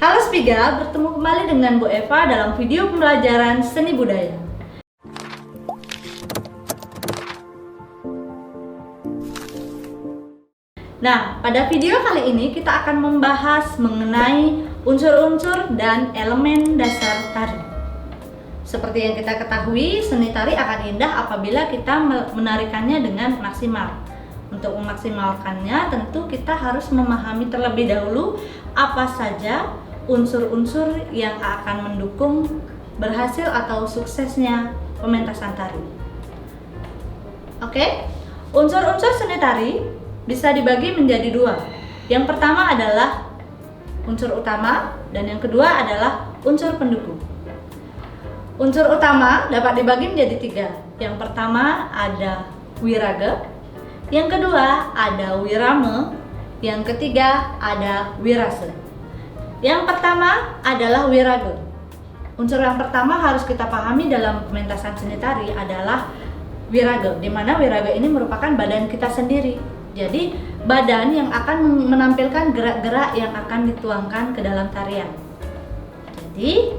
Halo Spiga, bertemu kembali dengan Bu Eva dalam video pembelajaran seni budaya. Nah, pada video kali ini kita akan membahas mengenai unsur-unsur dan elemen dasar tari. Seperti yang kita ketahui, seni tari akan indah apabila kita menarikannya dengan maksimal. Untuk memaksimalkannya, tentu kita harus memahami terlebih dahulu apa saja unsur-unsur yang akan mendukung berhasil atau suksesnya pementasan tari. Oke, unsur-unsur seni tari bisa dibagi menjadi dua. Yang pertama adalah unsur utama dan yang kedua adalah unsur pendukung. Unsur utama dapat dibagi menjadi tiga. Yang pertama ada wiraga, yang kedua ada wirama, yang ketiga ada wirase. Yang pertama adalah wiraga. Unsur yang pertama harus kita pahami dalam pementasan seni tari adalah wiraga, di mana wiraga ini merupakan badan kita sendiri. Jadi badan yang akan menampilkan gerak-gerak yang akan dituangkan ke dalam tarian. Jadi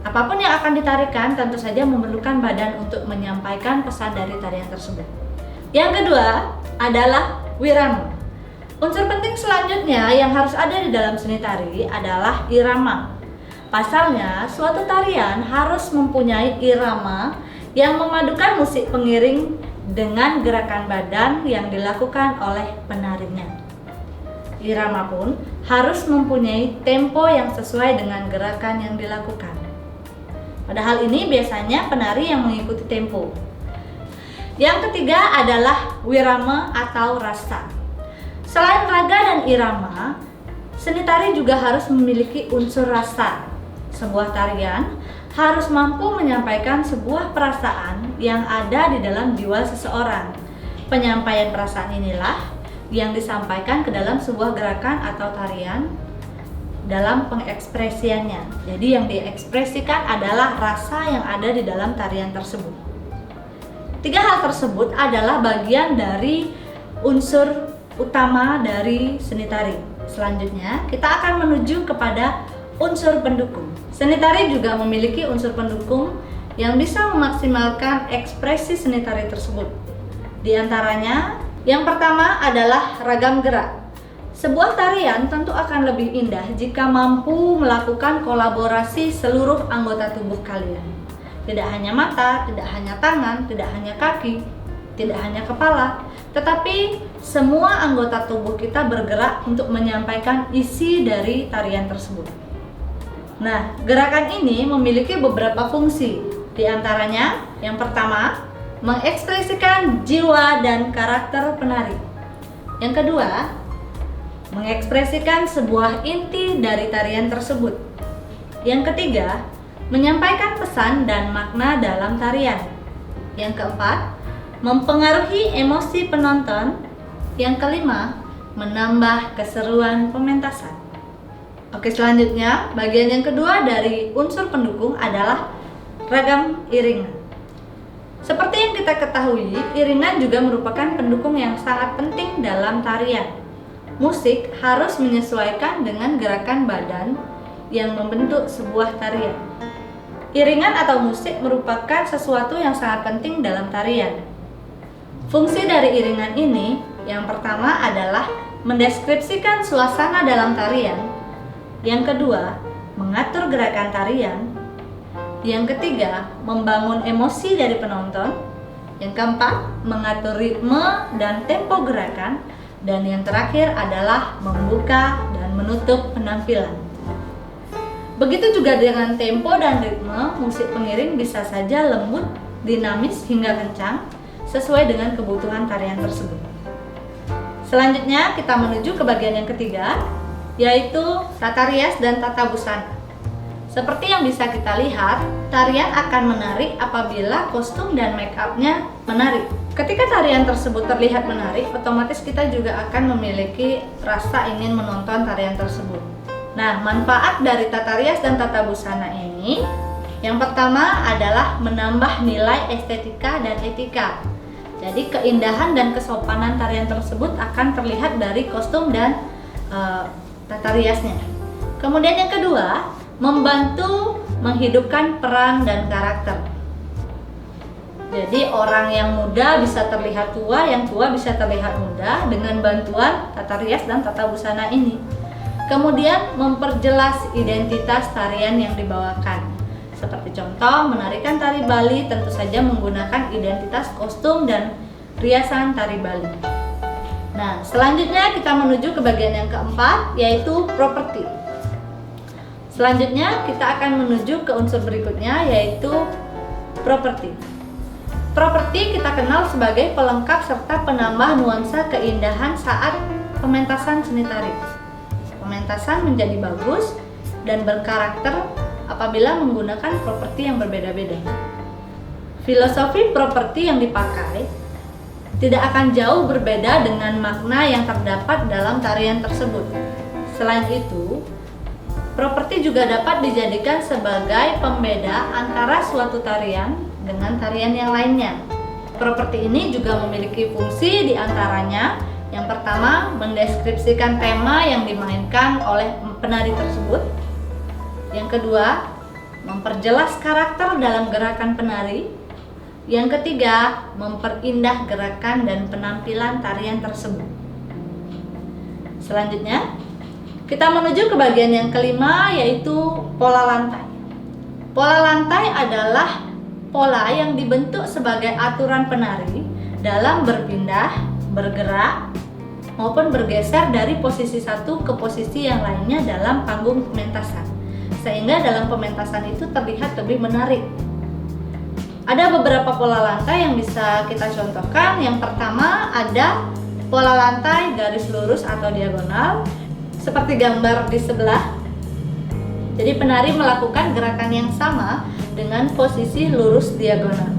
apapun yang akan ditarikan tentu saja memerlukan badan untuk menyampaikan pesan dari tarian tersebut. Yang kedua adalah wirama. Unsur penting selanjutnya yang harus ada di dalam seni tari adalah irama. Pasalnya, suatu tarian harus mempunyai irama yang memadukan musik pengiring dengan gerakan badan yang dilakukan oleh penarinya. Irama pun harus mempunyai tempo yang sesuai dengan gerakan yang dilakukan. Pada hal ini biasanya penari yang mengikuti tempo. Yang ketiga adalah wirama atau rasa. Selain raga dan irama, seni tari juga harus memiliki unsur rasa. Sebuah tarian harus mampu menyampaikan sebuah perasaan yang ada di dalam jiwa seseorang. Penyampaian perasaan inilah yang disampaikan ke dalam sebuah gerakan atau tarian dalam pengekspresiannya. Jadi yang diekspresikan adalah rasa yang ada di dalam tarian tersebut. Tiga hal tersebut adalah bagian dari unsur utama dari seni tari. Selanjutnya kita akan menuju kepada unsur pendukung. Seni tari juga memiliki unsur pendukung yang bisa memaksimalkan ekspresi seni tari tersebut. Di antaranya, yang pertama adalah ragam gerak. Sebuah tarian tentu akan lebih indah jika mampu melakukan kolaborasi seluruh anggota tubuh kalian. Tidak hanya mata, tidak hanya tangan, tidak hanya kaki, tidak hanya kepala, tetapi semua anggota tubuh kita bergerak untuk menyampaikan isi dari tarian tersebut. Nah, gerakan ini memiliki beberapa fungsi. Di antaranya, yang pertama, mengekspresikan jiwa dan karakter penari. Yang kedua, mengekspresikan sebuah inti dari tarian tersebut. Yang ketiga, menyampaikan pesan dan makna dalam tarian. Yang keempat, mempengaruhi emosi penonton. Yang kelima, menambah keseruan pementasan. Oke, selanjutnya bagian yang kedua dari unsur pendukung adalah ragam iringan. Seperti yang kita ketahui, iringan juga merupakan pendukung yang sangat penting dalam tarian. Musik harus menyesuaikan dengan gerakan badan yang membentuk sebuah tarian. Iringan atau musik merupakan sesuatu yang sangat penting dalam tarian. Fungsi dari iringan ini yang pertama adalah mendeskripsikan suasana dalam tarian. Yang kedua, mengatur gerakan tarian. Yang ketiga, membangun emosi dari penonton. Yang keempat, mengatur ritme dan tempo gerakan. Dan yang terakhir adalah membuka dan menutup penampilan. Begitu juga dengan tempo dan ritme, musik pengiring bisa saja lembut, dinamis hingga kencang sesuai dengan kebutuhan tarian tersebut. Selanjutnya kita menuju ke bagian yang ketiga, yaitu tata rias dan tata busana. Seperti yang bisa kita lihat, tarian akan menarik apabila kostum dan make up-nya menarik. Ketika tarian tersebut terlihat menarik, otomatis kita juga akan memiliki rasa ingin menonton tarian tersebut. Nah, manfaat dari tata rias dan tata busana ini, yang pertama adalah menambah nilai estetika dan etika. Jadi keindahan dan kesopanan tarian tersebut akan terlihat dari kostum dan tata riasnya. Kemudian yang kedua, membantu menghidupkan peran dan karakter. Jadi orang yang muda bisa terlihat tua, yang tua bisa terlihat muda dengan bantuan tata rias dan tata busana ini. Kemudian memperjelas identitas tarian yang dibawakan. Seperti contoh, menarikan tari Bali tentu saja menggunakan identitas kostum dan riasan tari Bali. Nah, selanjutnya kita menuju ke bagian yang keempat, yaitu properti. Selanjutnya kita akan menuju ke unsur berikutnya, yaitu properti. Properti kita kenal sebagai pelengkap serta penambah nuansa keindahan saat pementasan seni tari. Pementasan menjadi bagus dan berkarakter apabila menggunakan properti yang berbeda-beda. Filosofi properti yang dipakai tidak akan jauh berbeda dengan makna yang terdapat dalam tarian tersebut. Selain itu, properti juga dapat dijadikan sebagai pembeda antara suatu tarian dengan tarian yang lainnya. Properti ini juga memiliki fungsi diantaranya: yang pertama, mendeskripsikan tema yang dimainkan oleh penari tersebut. Yang kedua, memperjelas karakter dalam gerakan penari. Yang ketiga, memperindah gerakan dan penampilan tarian tersebut. Selanjutnya, kita menuju ke bagian yang kelima, yaitu pola lantai. Pola lantai adalah pola yang dibentuk sebagai aturan penari dalam berpindah, bergerak, maupun bergeser dari posisi satu ke posisi yang lainnya dalam panggung pementasan, sehingga dalam pementasan itu terlihat lebih menarik. Ada beberapa pola lantai yang bisa kita contohkan. Yang pertama ada pola lantai garis lurus atau diagonal, seperti gambar di sebelah. Jadi penari melakukan gerakan yang sama dengan posisi lurus diagonal.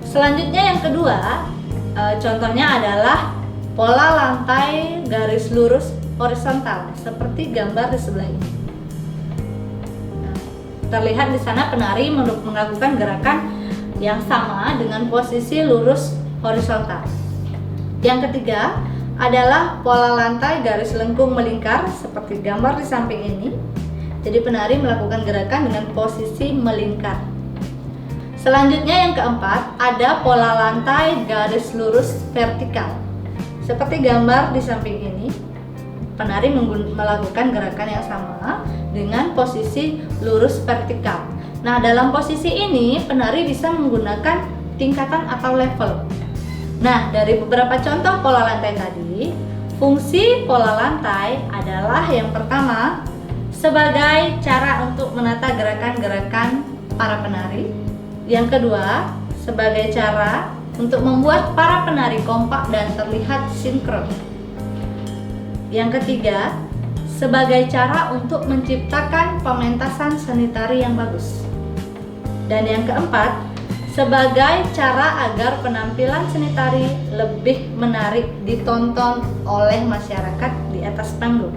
Selanjutnya yang kedua, contohnya adalah pola lantai garis lurus horizontal, seperti gambar di sebelah ini. Terlihat di sana penari melakukan gerakan yang sama dengan posisi lurus horizontal. Yang ketiga adalah pola lantai garis lengkung melingkar, seperti gambar di samping ini. Jadi penari melakukan gerakan dengan posisi melingkar. Selanjutnya yang keempat ada pola lantai garis lurus vertikal, seperti gambar di samping ini. Penari melakukan gerakan yang sama dengan posisi lurus vertikal. Nah, dalam posisi ini penari bisa menggunakan tingkatan atau level. Nah, dari beberapa contoh pola lantai tadi, fungsi pola lantai adalah yang pertama, sebagai cara untuk menata gerakan-gerakan para penari. Yang kedua, sebagai cara untuk membuat para penari kompak dan terlihat sinkron. Yang ketiga, sebagai cara untuk menciptakan pementasan seni tari yang bagus. Dan yang keempat, sebagai cara agar penampilan seni tari lebih menarik ditonton oleh masyarakat di atas panggung.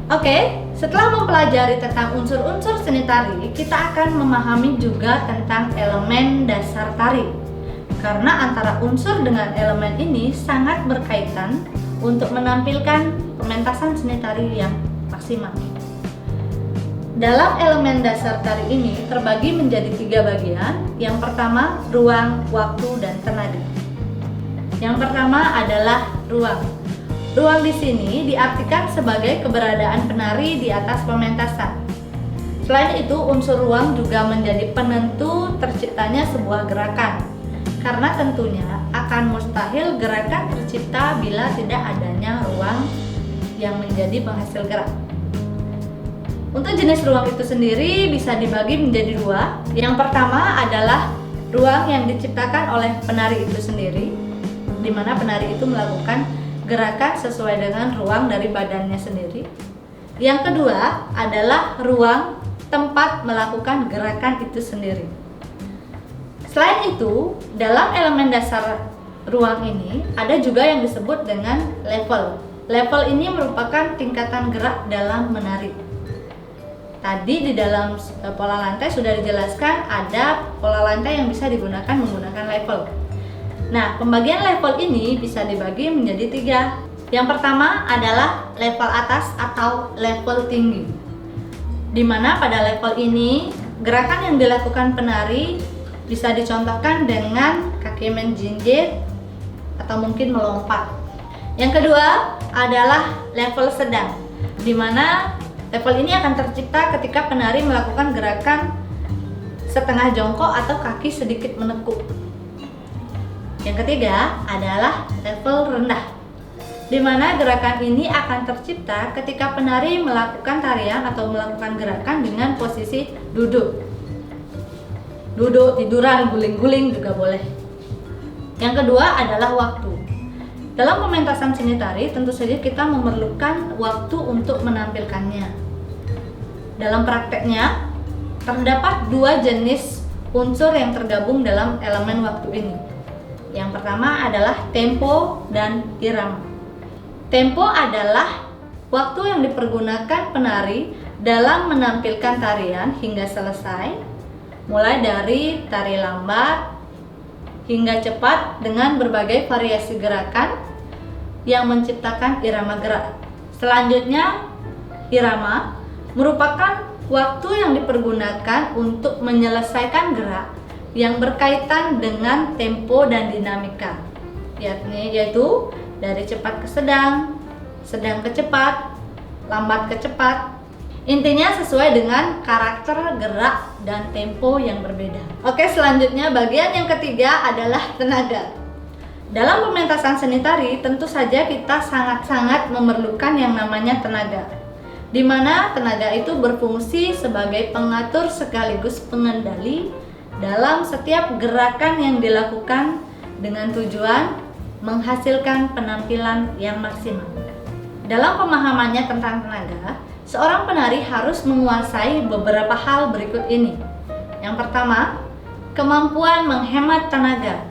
Oke, setelah mempelajari tentang unsur-unsur seni tari, kita akan memahami juga tentang elemen dasar tari. Karena antara unsur dengan elemen ini sangat berkaitan untuk menampilkan pementasan seni tari yang maksimal. Dalam elemen dasar tari ini terbagi menjadi 3 bagian. Yang pertama, ruang, waktu, dan tenaga. Yang pertama adalah ruang. Ruang di sini diartikan sebagai keberadaan penari di atas pementasan. Selain itu, unsur ruang juga menjadi penentu terciptanya sebuah gerakan. Karena tentunya akan mustahil gerakan tercipta bila tidak adanya ruang yang menjadi penghasil gerak. Untuk jenis ruang itu sendiri bisa dibagi menjadi 2. Yang pertama adalah ruang yang diciptakan oleh penari itu sendiri, di mana penari itu melakukan gerakan sesuai dengan ruang dari badannya sendiri. Yang kedua adalah ruang tempat melakukan gerakan itu sendiri. Selain itu, dalam elemen dasar ruang ini ada juga yang disebut dengan level. Level ini merupakan tingkatan gerak dalam menari. Tadi di dalam pola lantai sudah dijelaskan ada pola lantai yang bisa digunakan menggunakan level. Nah, pembagian level ini bisa dibagi menjadi 3. Yang pertama adalah level atas atau level tinggi. di mana pada level ini gerakan yang dilakukan penari bisa dicontohkan dengan kaki menjinjit atau mungkin melompat. Yang kedua adalah level sedang, di mana level ini akan tercipta ketika penari melakukan gerakan setengah jongkok atau kaki sedikit menekuk. Yang ketiga adalah level rendah, di mana gerakan ini akan tercipta ketika penari melakukan tarian atau melakukan gerakan dengan posisi duduk, tiduran, guling-guling juga boleh. Yang kedua adalah waktu. Dalam pementasan seni tari tentu saja kita memerlukan waktu untuk menampilkannya. Dalam prakteknya terdapat dua jenis unsur yang tergabung dalam elemen waktu ini. Yang pertama adalah tempo dan irama. Tempo adalah waktu yang dipergunakan penari dalam menampilkan tarian hingga selesai, mulai dari tari lambat hingga cepat dengan berbagai variasi gerakan yang menciptakan irama gerak. Selanjutnya, irama merupakan waktu yang dipergunakan untuk menyelesaikan gerak yang berkaitan dengan tempo dan dinamika, yaitu dari cepat ke sedang ke cepat, lambat ke cepat. Intinya sesuai dengan karakter gerak dan tempo yang berbeda. Oke, selanjutnya bagian yang ketiga adalah tenaga. Dalam pementasan seni tari tentu saja kita sangat-sangat memerlukan yang namanya tenaga, di mana tenaga itu berfungsi sebagai pengatur sekaligus pengendali dalam setiap gerakan yang dilakukan dengan tujuan menghasilkan penampilan yang maksimal. Dalam pemahamannya tentang tenaga, seorang penari harus menguasai beberapa hal berikut ini. Yang pertama, kemampuan menghemat tenaga.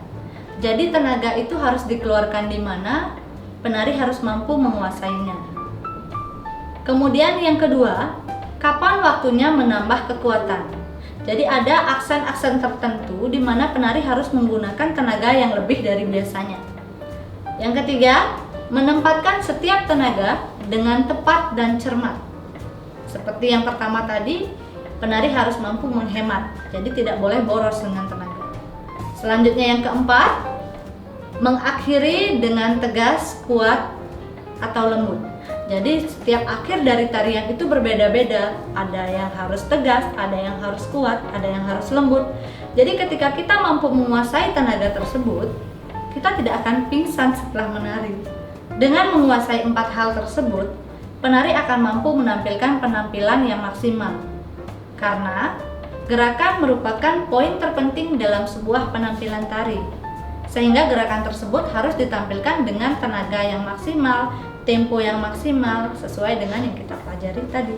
Jadi tenaga itu harus dikeluarkan di mana penari harus mampu menguasainya. Kemudian yang kedua, kapan waktunya menambah kekuatan. Jadi ada aksen-aksen tertentu di mana penari harus menggunakan tenaga yang lebih dari biasanya. Yang ketiga, menempatkan setiap tenaga dengan tepat dan cermat. Seperti yang pertama tadi, penari harus mampu menghemat, jadi tidak boleh boros dengan tenaga. Selanjutnya yang keempat, mengakhiri dengan tegas, kuat, atau lembut. Jadi setiap akhir dari tarian itu berbeda-beda. Ada yang harus tegas, ada yang harus kuat, ada yang harus lembut. Jadi ketika kita mampu menguasai tenaga tersebut, kita tidak akan pingsan setelah menari. Dengan menguasai 4 hal tersebut, penari akan mampu menampilkan penampilan yang maksimal. Karena gerakan merupakan poin terpenting dalam sebuah penampilan tari. Sehingga gerakan tersebut harus ditampilkan dengan tenaga yang maksimal, tempo yang maksimal sesuai dengan yang kita pelajari tadi.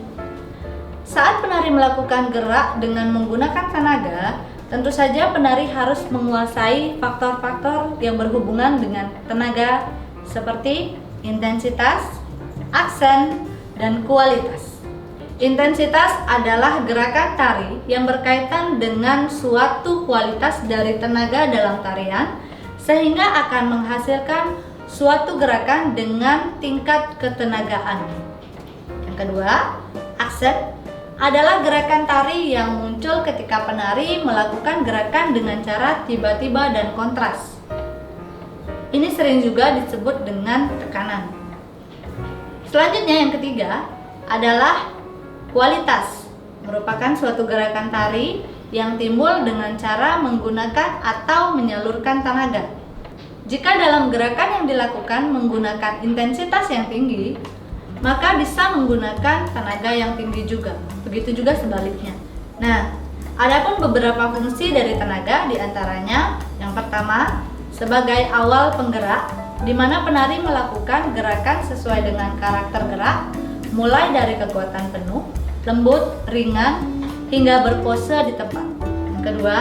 Saat penari melakukan gerak dengan menggunakan tenaga, tentu saja penari harus menguasai faktor-faktor yang berhubungan dengan tenaga seperti intensitas, aksen, dan kualitas. Intensitas adalah gerakan tari yang berkaitan dengan suatu kualitas dari tenaga dalam tarian sehingga akan menghasilkan suatu gerakan dengan tingkat ketenagaan. Yang kedua, aksen adalah gerakan tari yang muncul ketika penari melakukan gerakan dengan cara tiba-tiba dan kontras. Ini sering juga disebut dengan tekanan. Selanjutnya yang ketiga adalah kualitas, merupakan suatu gerakan tari yang timbul dengan cara menggunakan atau menyalurkan tenaga. Jika dalam gerakan yang dilakukan menggunakan intensitas yang tinggi, maka bisa menggunakan tenaga yang tinggi juga. Begitu juga sebaliknya. Nah, adapun beberapa fungsi dari tenaga diantaranya yang pertama, sebagai awal penggerak, di mana penari melakukan gerakan sesuai dengan karakter gerak, mulai dari kekuatan penuh, lembut, ringan, hingga berpose di tempat. Yang kedua,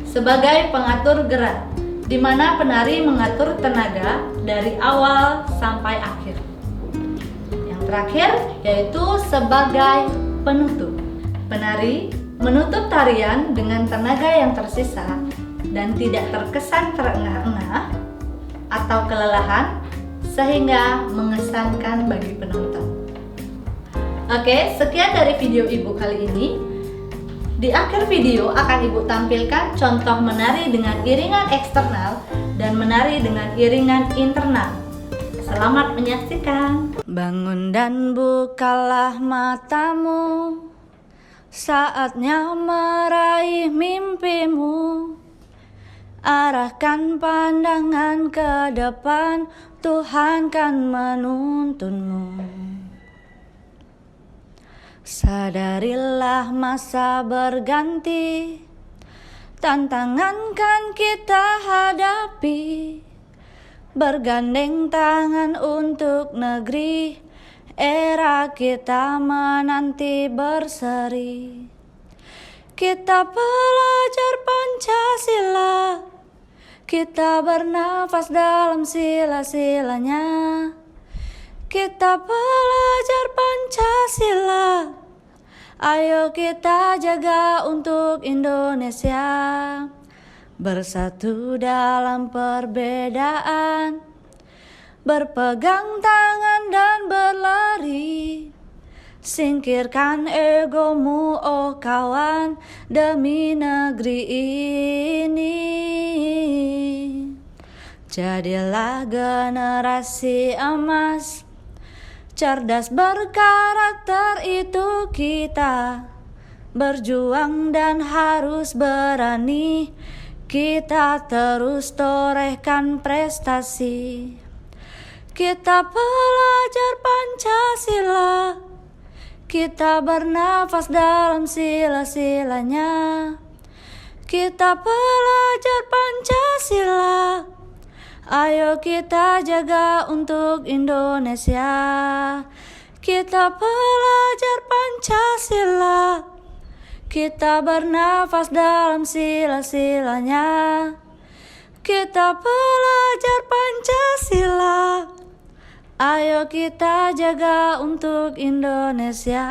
sebagai pengatur gerak, di mana penari mengatur tenaga dari awal sampai akhir. Yang terakhir yaitu sebagai penutup. Penari menutup tarian dengan tenaga yang tersisa dan tidak terkesan terengah-engah atau kelelahan sehingga mengesankan bagi penonton. Oke, sekian dari video Ibu kali ini. Di akhir video akan Ibu tampilkan contoh menari dengan iringan eksternal dan menari dengan iringan internal. Selamat menyaksikan. Bangun dan bukalah matamu, saatnya meraih mimpimu. Arahkan pandangan ke depan, Tuhan kan menuntunmu. Sadarilah masa berganti, tantangan kan kita hadapi. Bergandeng tangan untuk negeri, era kita menanti berseri. Kita belajar Pancasila, kita bernafas dalam sila-silanya. Kita belajar Pancasila, ayo kita jaga untuk Indonesia. Bersatu dalam perbedaan, berpegang tangan dan berlari. Singkirkan egomu oh kawan, demi negeri ini. Jadilah generasi emas, cerdas berkarakter itu kita. Berjuang dan harus berani, kita terus torehkan prestasi. Kita belajar Pancasila, kita bernafas dalam sila-silanya. Kita belajar Pancasila, ayo kita jaga untuk Indonesia. Kita belajar Pancasila, kita bernafas dalam sila-silanya. Kita belajar Pancasila, ayo kita jaga untuk Indonesia.